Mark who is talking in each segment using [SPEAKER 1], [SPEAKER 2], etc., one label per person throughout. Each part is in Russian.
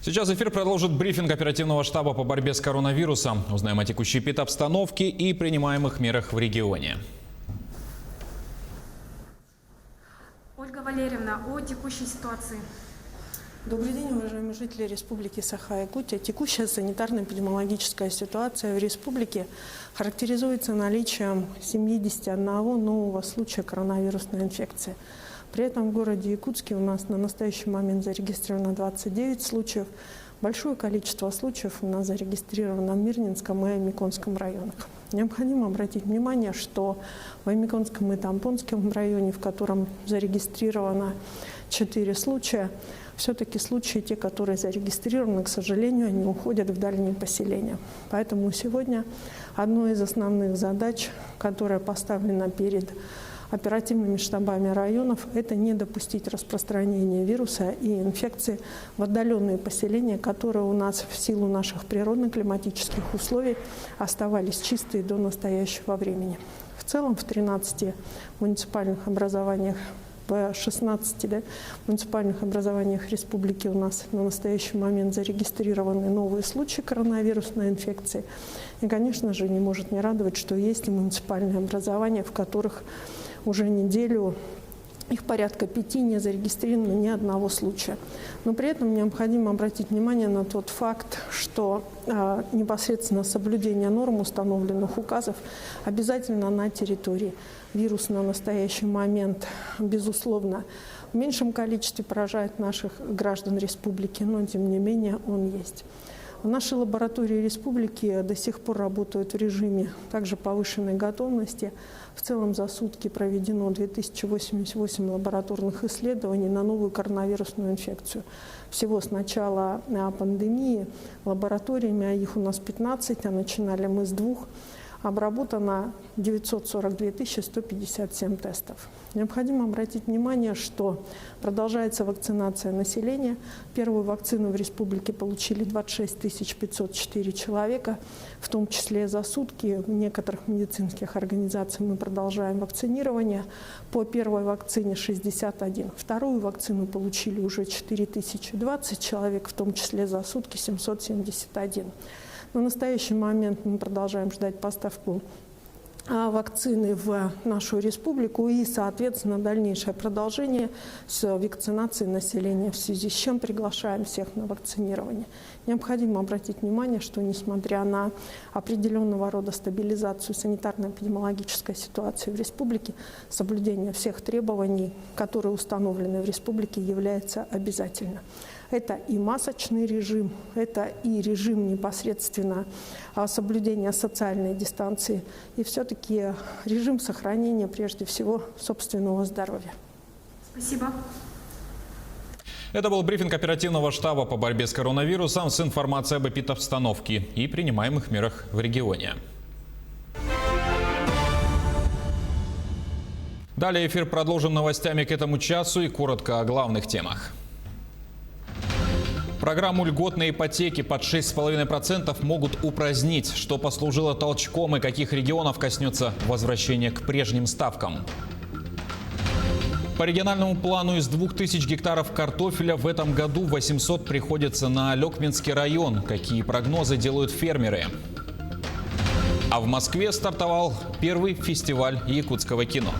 [SPEAKER 1] Сейчас эфир продолжит брифинг оперативного штаба по борьбе с коронавирусом. Узнаем о текущей эпидобстановке и принимаемых мерах в регионе.
[SPEAKER 2] Ольга Валерьевна, о текущей ситуации.
[SPEAKER 3] Добрый день, уважаемые жители Республики Саха-Якутия. Текущая санитарно-эпидемиологическая ситуация в республике характеризуется наличием 71 нового случая коронавирусной инфекции. При этом в городе Якутске у нас на настоящий момент зарегистрировано 29 случаев. Большое количество случаев у нас зарегистрировано в Мирнинском и Аймиконском районах. Необходимо обратить внимание, что в Аймиконском и Тампонском районе, в котором зарегистрировано 4 случая, все-таки случаи, те, которые зарегистрированы, к сожалению, они уходят в дальние поселения. Поэтому сегодня одной из основных задач, которая поставлена перед оперативными штабами районов, это не допустить распространения вируса и инфекции в отдаленные поселения, которые у нас в силу наших природно-климатических условий оставались чистые до настоящего времени. В целом в 13 муниципальных образованиях, в 16 муниципальных образованиях республики у нас на настоящий момент зарегистрированы новые случаи коронавирусной инфекции. И, конечно же, не может не радовать, что есть и муниципальные образования, в которых уже неделю, их порядка 5, не зарегистрировано ни одного случая. Но при этом необходимо обратить внимание на тот факт, что непосредственно соблюдение норм, установленных указов, обязательно на территории. Вирус на настоящий момент, безусловно, в меньшем количестве поражает наших граждан республики, но тем не менее он есть. В нашей лаборатории республики до сих пор работают в режиме также повышенной готовности. В целом за сутки проведено 2088 лабораторных исследований на новую коронавирусную инфекцию. Всего с начала пандемии лабораториями, а их у нас 15, а начинали мы с 2, обработано 942 157 тестов. Необходимо обратить внимание, что продолжается вакцинация населения. Первую вакцину в республике получили 26 504 человека, в том числе за сутки. В некоторых медицинских организациях мы продолжаем вакцинирование. По первой вакцине 61. Вторую вакцину получили уже 4020 человек, в том числе за сутки 771. На настоящий момент мы продолжаем ждать поставку вакцины в нашу республику и, соответственно, дальнейшее продолжение с вакцинацией населения, в связи с чем приглашаем всех на вакцинирование. Необходимо обратить внимание, что несмотря на определенного рода стабилизацию санитарно-эпидемиологической ситуации в республике, соблюдение всех требований, которые установлены в республике, является обязательным. Это и масочный режим, это и режим непосредственно соблюдения социальной дистанции, и все-таки режим сохранения, прежде всего, собственного здоровья.
[SPEAKER 2] Спасибо.
[SPEAKER 1] Это был брифинг оперативного штаба по борьбе с коронавирусом с информацией об эпидобстановке и принимаемых мерах в регионе. Далее эфир продолжим новостями к этому часу и коротко о главных темах. Программу льготной ипотеки под 6,5% могут упразднить, что послужило толчком и каких регионов коснется возвращение к прежним ставкам. По региональному плану из 2000 гектаров картофеля в этом году 800 приходится на Лёкминский район. Какие прогнозы делают фермеры? А в Москве стартовал первый фестиваль якутского кино.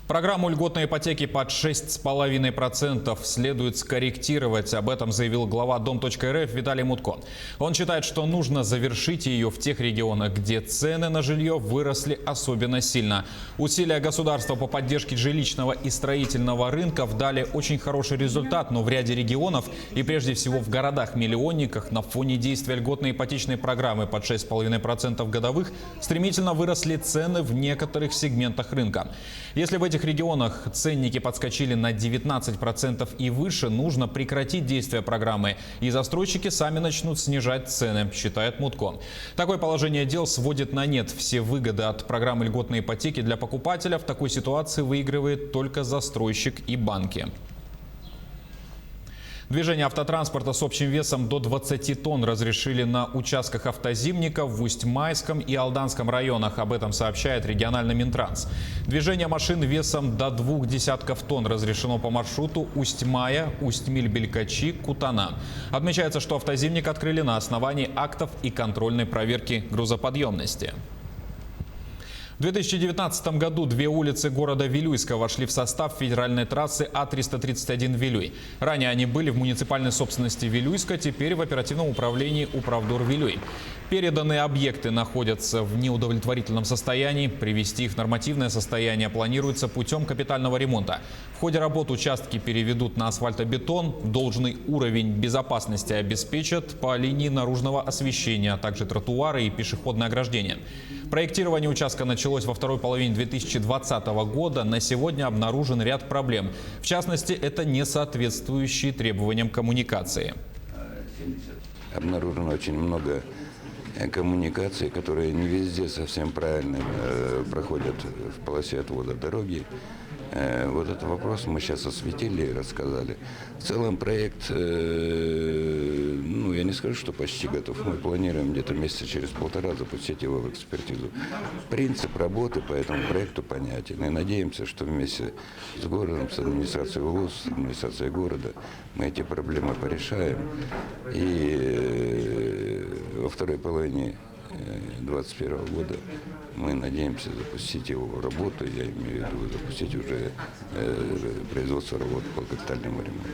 [SPEAKER 1] Программу льготной ипотеки под 6,5% следует скорректировать. Об этом заявил глава Дом.рф Виталий Мутко. Он считает, что нужно завершить ее в тех регионах, где цены на жилье выросли особенно сильно. Усилия государства по поддержке жилищного и строительного рынков дали очень хороший результат, но в ряде регионов и прежде всего в городах-миллионниках на фоне действия льготной ипотечной программы под 6,5% годовых стремительно выросли цены в некоторых сегментах рынка. Если в этих регионах ценники подскочили на 19% и выше, нужно прекратить действие программы, и застройщики сами начнут снижать цены, считает Мутко. Такое положение дел сводит на нет все выгоды от программы льготной ипотеки для покупателя. В такой ситуации выигрывает только застройщик и банки. Движение автотранспорта с общим весом до 20 тонн разрешили на участках автозимника в Усть-Майском и Алданском районах. Об этом сообщает региональный Минтранс. Движение машин весом до 2 десятков тонн разрешено по маршруту Усть-Мая, Усть-Миль-Белькачи, Кутана. Отмечается, что автозимник открыли на основании актов и контрольной проверки грузоподъемности. В 2019 году две улицы города Вилюйска вошли в состав федеральной трассы А-331 Вилюй. Ранее они были в муниципальной собственности Вилюйска, теперь в оперативном управлении Управдор Вилюй. Переданные объекты находятся в неудовлетворительном состоянии. Привести их в нормативное состояние планируется путем капитального ремонта. В ходе работ участки переведут на асфальтобетон, должный уровень безопасности обеспечат по линии наружного освещения, а также тротуары и пешеходное ограждение. Проектирование участка началось во второй половине 2020 года. На сегодня обнаружен ряд проблем. В частности, это несоответствующие требованиям коммуникации.
[SPEAKER 4] Обнаружено очень много коммуникаций, которые не везде совсем правильно проходят в полосе отвода дороги. Вот этот вопрос мы сейчас осветили и рассказали. В целом проект, я не скажу, что почти готов. Мы планируем где-то месяца через полтора запустить его в экспертизу. Принцип работы по этому проекту понятен. И надеемся, что вместе с городом, с администрацией УЛУС, с администрацией города мы эти проблемы порешаем. И во второй половине 2021 года мы надеемся запустить его в работу, я имею в виду запустить уже производство работ по капитальному ремонту.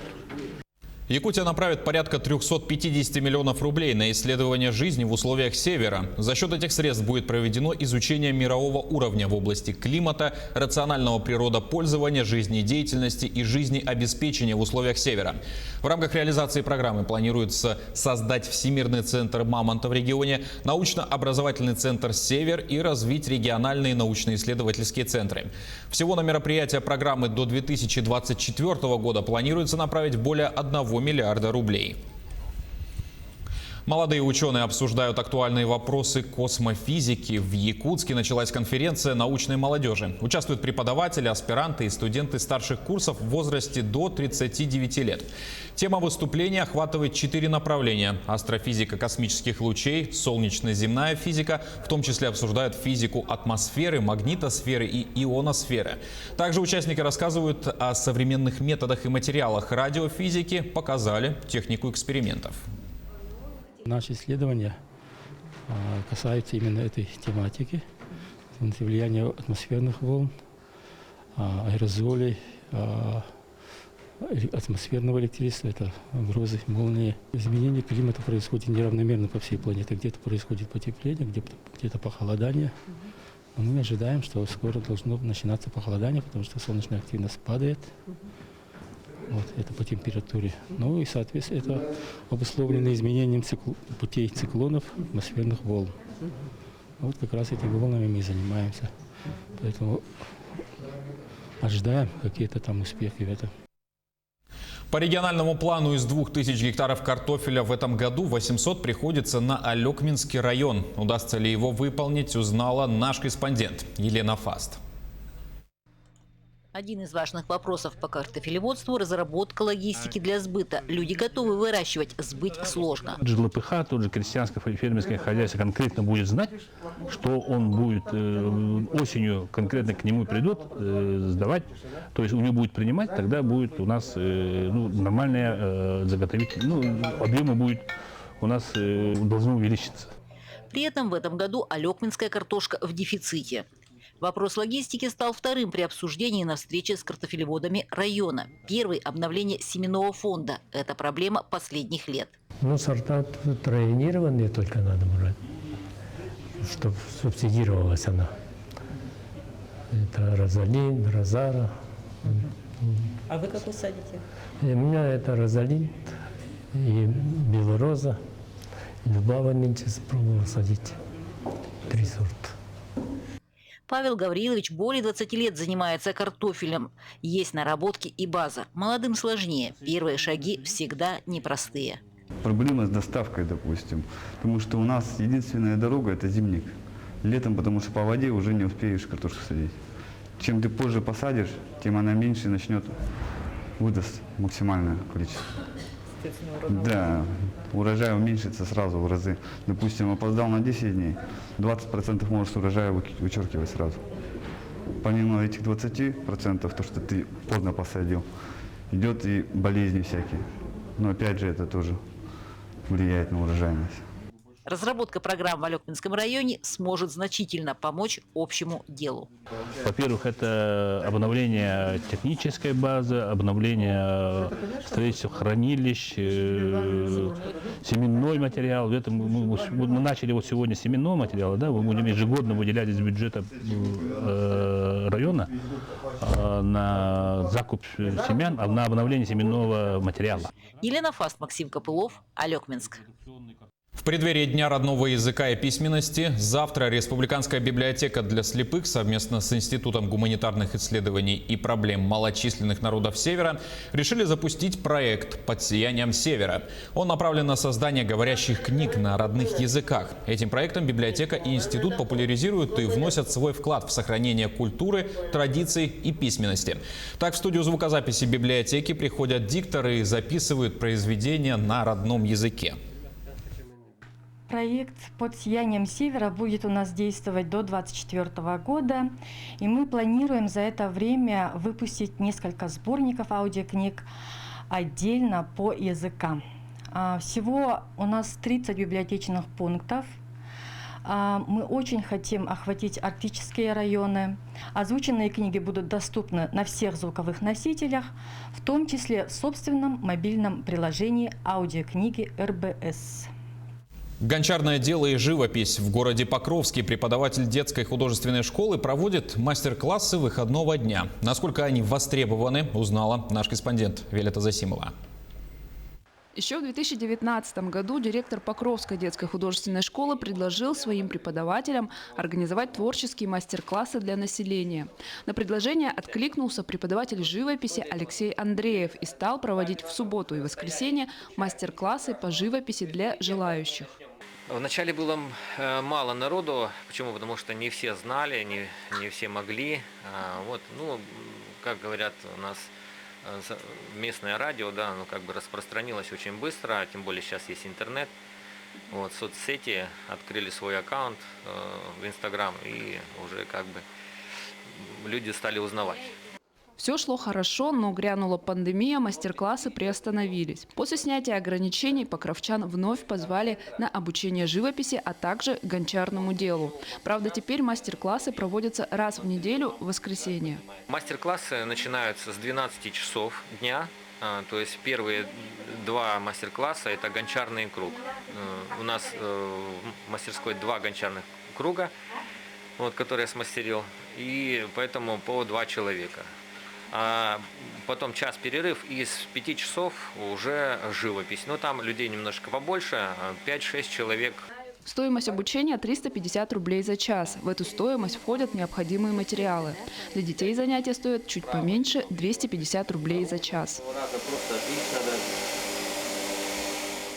[SPEAKER 1] Якутия направит порядка 350 миллионов рублей на исследование жизни в условиях Севера. За счет этих средств будет проведено изучение мирового уровня в области климата, рационального природопользования, жизнедеятельности и жизнеобеспечения в условиях Севера. В рамках реализации программы планируется создать Всемирный центр мамонта в регионе, научно-образовательный центр «Север» и развить региональные научно-исследовательские центры. Всего на мероприятия программы до 2024 года планируется направить более 1 миллиарда рублей. Молодые ученые обсуждают актуальные вопросы космофизики. В Якутске началась конференция научной молодежи. Участвуют преподаватели, аспиранты и студенты старших курсов в возрасте до 39 лет. Тема выступления охватывает 4 направления. Астрофизика космических лучей, солнечно-земная физика, в том числе обсуждают физику атмосферы, магнитосферы и ионосферы. Также участники рассказывают о современных методах и материалах радиофизики, показали технику экспериментов.
[SPEAKER 5] Наши исследования касаются именно этой тематики, влияния атмосферных волн, аэрозолей, атмосферного электричества, это грозы, молнии. Изменение климата происходит неравномерно по всей планете. Где-то происходит потепление, где-то похолодание. Но мы ожидаем, что скоро должно начинаться похолодание, потому что солнечная активность падает. Вот, это по температуре. Ну и, соответственно, это обусловлено изменением путей циклонов атмосферных волн. Вот как раз этими волнами мы и занимаемся. Поэтому ожидаем какие-то там успехи в этом.
[SPEAKER 1] По региональному плану из 2000 гектаров картофеля в этом году 800 приходится на Алекминский район. Удастся ли его выполнить, узнала наш корреспондент Елена Фаст.
[SPEAKER 6] Один из важных вопросов по картофелеводству – разработка логистики для сбыта. Люди готовы выращивать, сбыть сложно.
[SPEAKER 7] ЖЛПХ, тот же крестьянское фермерское хозяйство конкретно будет знать, что он будет осенью, конкретно к нему придут сдавать, то есть у него будет принимать, тогда будет у нас нормальная заготовительная, объемы будет у нас должны увеличиться.
[SPEAKER 6] При этом в этом году алекминская картошка в дефиците. Вопрос логистики стал вторым при обсуждении на встрече с картофелеводами района. Первый – обновление семенного фонда. Это проблема последних лет.
[SPEAKER 8] Сорта троенированные только надо брать, чтобы субсидировалась она. Это Розалин, Розара.
[SPEAKER 9] А вы какой садите?
[SPEAKER 8] У меня это Розалин и Белороза. Любава нынче пробовал садить. 3 сорта.
[SPEAKER 6] Павел Гаврилович более 20 лет занимается картофелем. Есть наработки и база. Молодым сложнее. Первые шаги всегда непростые.
[SPEAKER 10] Проблема с доставкой, допустим. Потому что у нас единственная дорога – это зимник. Летом, потому что по воде уже не успеешь картошку садить. Чем ты позже посадишь, тем она меньше начнет выдаст максимальное количество.
[SPEAKER 9] естественно,
[SPEAKER 10] Да, урожай уменьшится сразу в разы. Допустим, опоздал на 10 дней, 20% может с урожая вычеркивать сразу. Помимо этих 20%, то, что ты поздно посадил, идет и болезни всякие. Но опять же это тоже влияет на урожайность.
[SPEAKER 6] Разработка программ в Алекминском районе сможет значительно помочь общему делу.
[SPEAKER 7] Во-первых, это обновление технической базы, обновление строительства хранилищ, семенной материал. Это мы начали вот сегодня семенного материала, да, мы будем ежегодно выделять из бюджета района на закуп семян, на обновление семенного материала.
[SPEAKER 6] Елена Фаст, Максим Копылов, Алекминск.
[SPEAKER 1] В преддверии Дня родного языка и письменности завтра Республиканская библиотека для слепых совместно с Институтом гуманитарных исследований и проблем малочисленных народов Севера решили запустить проект «Под сиянием Севера». Он направлен на создание говорящих книг на родных языках. Этим проектом библиотека и институт популяризируют и вносят свой вклад в сохранение культуры, традиций и письменности. Так, в студию звукозаписи библиотеки приходят дикторы и записывают произведения на родном языке.
[SPEAKER 11] Проект «Под сиянием Севера» будет у нас действовать до 2024 года. И мы планируем за это время выпустить несколько сборников аудиокниг отдельно по языкам. Всего у нас 30 библиотечных пунктов. Мы очень хотим охватить арктические районы. Озвученные книги будут доступны на всех звуковых носителях, в том числе в собственном мобильном приложении аудиокниги РБС.
[SPEAKER 1] Гончарное дело и живопись. В городе Покровске преподаватель детской художественной школы проводит мастер-классы выходного дня. Насколько они востребованы, узнала наш корреспондент Виолетта Засимова.
[SPEAKER 12] Еще в 2019 году директор Покровской детской художественной школы предложил своим преподавателям организовать творческие мастер-классы для населения. На предложение откликнулся преподаватель живописи Алексей Андреев и стал проводить в субботу и воскресенье мастер-классы по живописи для желающих.
[SPEAKER 13] Вначале было мало народу. Почему? Потому что не все знали, не все могли. Как говорят у нас, местное радио, да, оно как бы распространилось очень быстро, тем более сейчас есть интернет. Вот, соцсети открыли свой аккаунт в Инстаграм, и уже как бы люди стали узнавать.
[SPEAKER 12] Все шло хорошо, но грянула пандемия, мастер-классы приостановились. После снятия ограничений покровчан вновь позвали на обучение живописи, а также гончарному делу. Правда, теперь мастер-классы проводятся раз в неделю в воскресенье.
[SPEAKER 13] Мастер-классы начинаются с 12 часов дня. То есть первые два мастер-класса – это гончарный круг. У нас в мастерской 2 гончарных круга, которые я смастерил, и поэтому по 2 человека. А потом час перерыв, и с 5 часов уже живопись. Но там людей немножко побольше, 5-6 человек.
[SPEAKER 12] Стоимость обучения 350 рублей за час. В эту стоимость входят необходимые материалы. Для детей занятия стоят чуть поменьше – 250 рублей за час.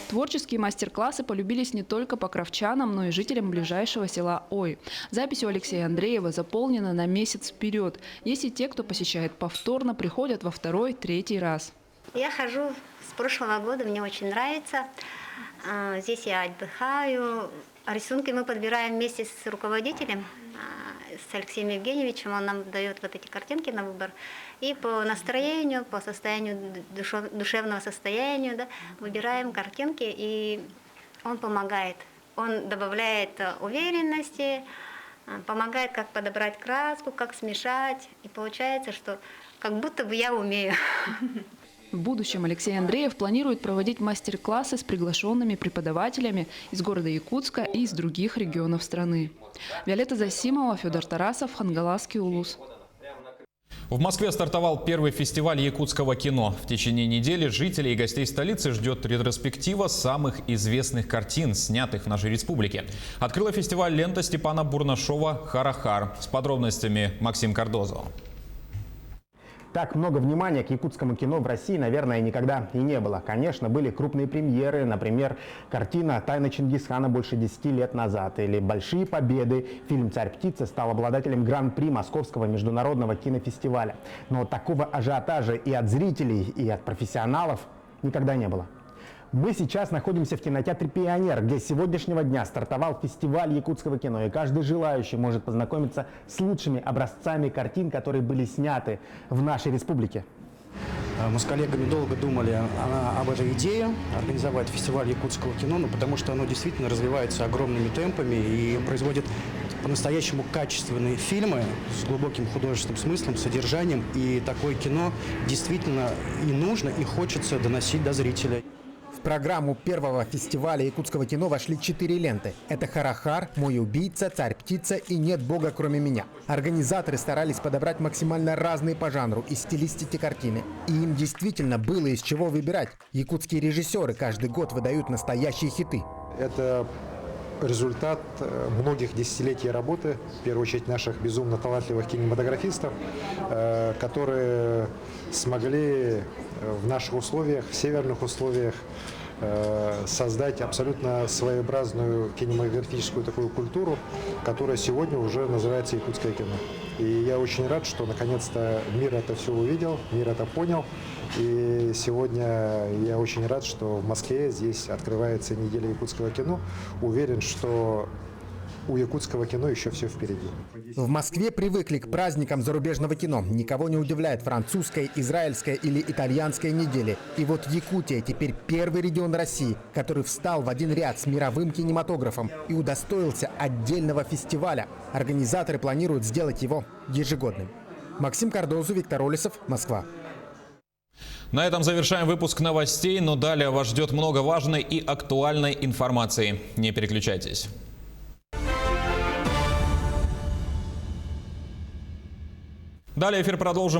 [SPEAKER 12] Творческие мастер-классы полюбились не только покровчанам, но и жителям ближайшего села Ой. Запись у Алексея Андреева заполнена на месяц вперед. Есть и те, кто посещает повторно, приходят во 2-й, 3-й раз.
[SPEAKER 14] Я хожу с прошлого года, мне очень нравится. Здесь я отдыхаю. Рисунки мы подбираем вместе с руководителем, с Алексеем Евгеньевичем. Он нам дает вот эти картинки на выбор. И по настроению, по состоянию, душевного состоянию, да, выбираем картинки, и он помогает. Он добавляет уверенности, помогает, как подобрать краску, как смешать. И получается, что как будто бы я умею.
[SPEAKER 12] В будущем Алексей Андреев планирует проводить мастер-классы с приглашенными преподавателями из города Якутска и из других регионов страны. Виолетта Засимова, Федор Тарасов, Хангаласский улус.
[SPEAKER 1] В Москве стартовал первый фестиваль якутского кино. В течение недели жителей и гостей столицы ждет ретроспектива самых известных картин, снятых в нашей республике. Открыла фестиваль лента Степана Бурнашова «Харахар». С подробностями Максим Кардозо.
[SPEAKER 15] Так много внимания к якутскому кино в России, наверное, никогда и не было. Конечно, были крупные премьеры, например, картина «Тайна Чингисхана» больше 10 лет назад, или «Большие победы». Фильм «Царь-птица» стал обладателем гран-при Московского международного кинофестиваля. Но такого ажиотажа и от зрителей, и от профессионалов никогда не было. Мы сейчас находимся в кинотеатре «Пионер», где с сегодняшнего дня стартовал фестиваль якутского кино. И каждый желающий может познакомиться с лучшими образцами картин, которые были сняты в нашей республике.
[SPEAKER 16] Мы с коллегами долго думали об этой идее организовать фестиваль якутского кино, потому что оно действительно развивается огромными темпами и производит по-настоящему качественные фильмы с глубоким художественным смыслом, содержанием. И такое кино действительно и нужно, и хочется доносить до зрителя.
[SPEAKER 15] В программу первого фестиваля якутского кино вошли 4 ленты. Это «Харахар», «Мой убийца», «Царь-птица» и «Нет Бога, кроме меня». Организаторы старались подобрать максимально разные по жанру и стилистике картины. И им действительно было из чего выбирать. Якутские режиссеры каждый год выдают настоящие хиты.
[SPEAKER 17] Это результат многих десятилетий работы, в первую очередь наших безумно талантливых кинематографистов, которые смогли в наших условиях, в северных условиях создать абсолютно своеобразную кинематографическую такую культуру, которая сегодня уже называется якутское кино. И я очень рад, что наконец-то мир это все увидел, мир это понял. И сегодня я очень рад, что в Москве здесь открывается неделя якутского кино. Уверен, что у якутского кино еще все впереди.
[SPEAKER 15] В Москве привыкли к праздникам зарубежного кино. Никого не удивляет французская, израильская или итальянская недели. И вот Якутия теперь первый регион России, который встал в один ряд с мировым кинематографом и удостоился отдельного фестиваля. Организаторы планируют сделать его ежегодным. Максим Кардозу, Виктор Олесов, Москва.
[SPEAKER 1] На этом завершаем выпуск новостей, но далее вас ждет много важной и актуальной информации. Не переключайтесь. Далее эфир продолжим.